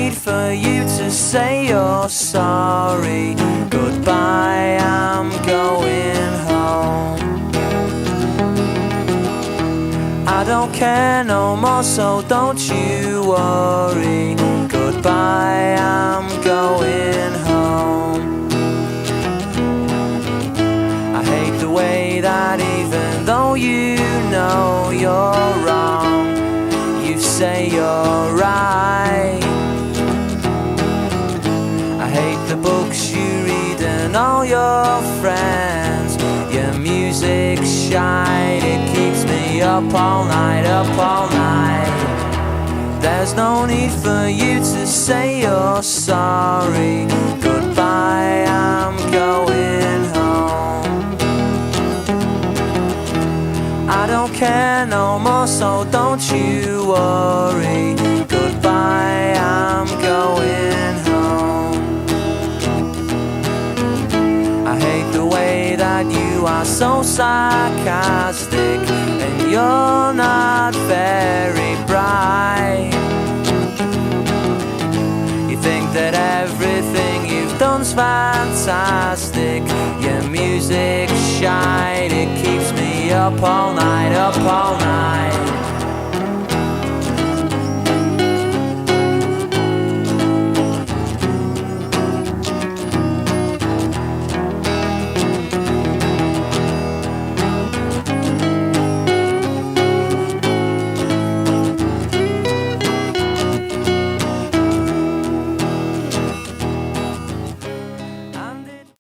need for you to say you're sorry. Goodbye, I'm going home. I don't care no more, so don't you worry. Goodbye, I'm going home. I hate the way that even though you know you're wrong, you say you're right. I hate the books you read and all your friends. Your music's shite, it keeps me up all night, up all night. There's no need for you to say you're sorry. Goodbye, I'm going home. I don't care no more, so don't you worry. Goodbye, I'm going home. I hate the way that you are so sarcastic, and you're not very bright. You think that everything you've done's fantastic. Your music's shite, it keeps me up all night.